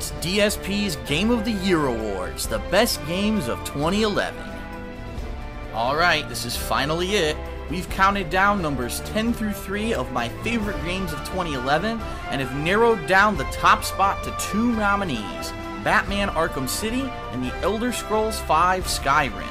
It's DSP's Game of the Year Awards, the best games of 2011. Alright, this is finally it. We've counted down numbers 10 through 3 of my favorite games of 2011 and have narrowed down the top spot to 2 nominees, Batman Arkham City and The Elder Scrolls V Skyrim.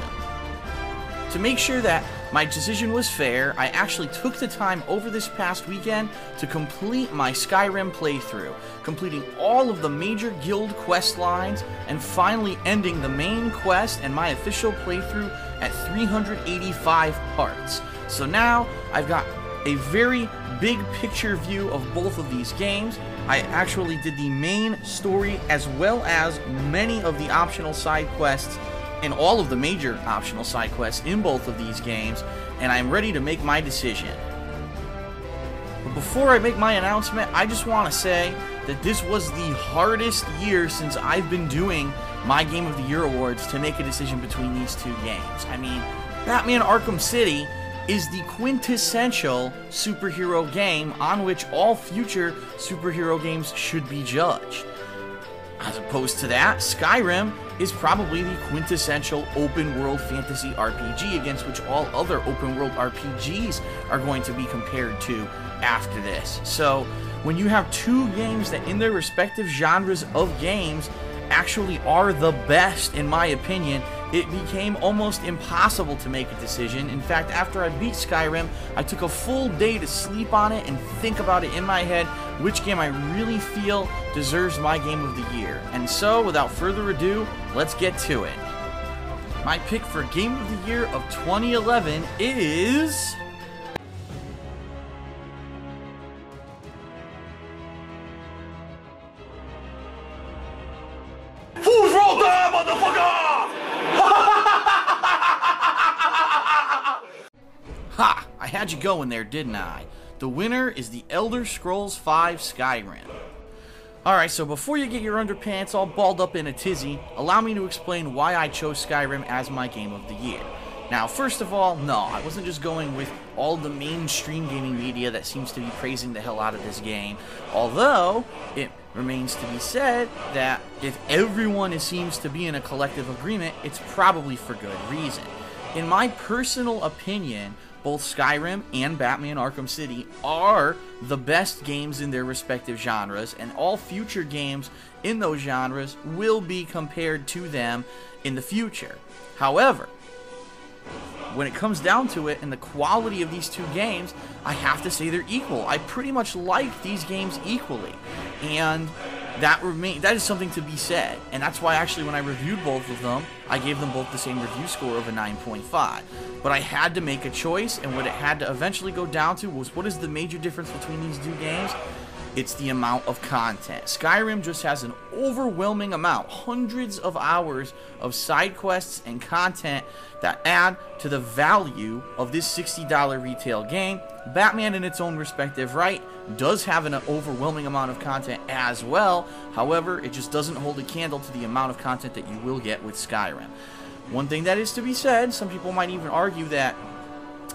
To make sure that my decision was fair, I actually took the time over this past weekend to complete my Skyrim playthrough, completing all of the major guild quest lines and finally ending the main quest and my official playthrough at 385 parts. So now I've got a very big picture view of both of these games. I actually did the main story as well as many of the optional side quests and all of the major optional side quests in both of these games, and I'm ready to make my decision. But before I make my announcement, I just want to say that this was the hardest year since I've been doing my Game of the Year awards to make a decision between these two games. I mean, Batman Arkham City is the quintessential superhero game on which all future superhero games should be judged. As opposed to that, Skyrim is probably the quintessential open-world fantasy RPG against which all other open-world RPGs are going to be compared to after this. So, when you have two games that in their respective genres of games actually are the best, in my opinion, it became almost impossible to make a decision. In fact, after I beat Skyrim, I took a full day to sleep on it and think about it in my head, which game I really feel deserves my Game of the Year. And so, without further ado, let's get to it. My pick for Game of the Year of 2011 is... Who's rolled that, motherfucker? Ha! I had you going there, didn't I? The winner is The Elder Scrolls V Skyrim. Alright, so before you get your underpants all balled up in a tizzy, allow me to explain why I chose Skyrim as my Game of the Year. Now, first of all, no, I wasn't just going with all the mainstream gaming media that seems to be praising the hell out of this game, although it remains to be said that if everyone seems to be in a collective agreement, it's probably for good reason. In my personal opinion, both Skyrim and Batman Arkham City are the best games in their respective genres, and all future games in those genres will be compared to them in the future. However, when it comes down to it and the quality of these two games, I have to say they're equal. I pretty much like these games equally, and that is something to be said. And that's why actually when I reviewed both of them, I gave them both the same review score of a 9.5. But I had to make a choice, and what it had to eventually go down to was, what is the major difference between these two games? It's the amount of content. Skyrim just has an overwhelming amount, hundreds of hours of side quests and content that add to the value of this $60 retail game. Batman, in its own respective right, does have an overwhelming amount of content as well. However, it just doesn't hold a candle to the amount of content that you will get with Skyrim. One thing that is to be said, some people might even argue that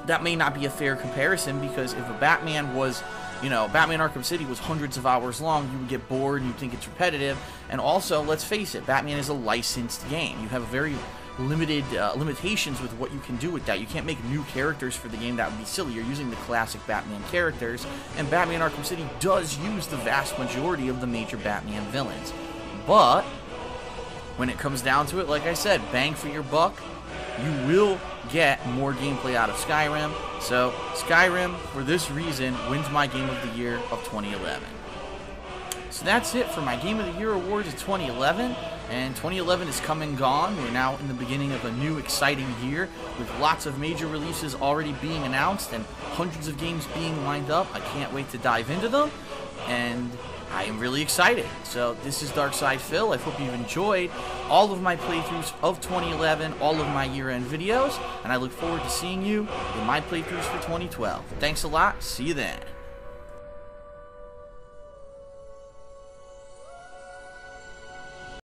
that may not be a fair comparison, because if a Batman was, Batman Arkham City was hundreds of hours long, you would get bored and you'd think it's repetitive. And also, let's face it, Batman is a licensed game. You have a very limited limitations with what you can do with that. You can't make new characters for the game. That would be silly. You're using the classic Batman characters, and Batman Arkham City does use the vast majority of the major Batman villains. But when it comes down to it, like I said, bang for your buck, you will get more gameplay out of Skyrim. So Skyrim, for this reason, wins my Game of the Year of 2011. So that's it for my Game of the Year awards of 2011. And 2011 is come and gone. We're now in the beginning of a new exciting year with lots of major releases already being announced and hundreds of games being lined up. I can't wait to dive into them, and I am really excited. So this is Darkside Phil. I hope you've enjoyed all of my playthroughs of 2011, all of my year-end videos, and I look forward to seeing you in my playthroughs for 2012. Thanks a lot. See you then.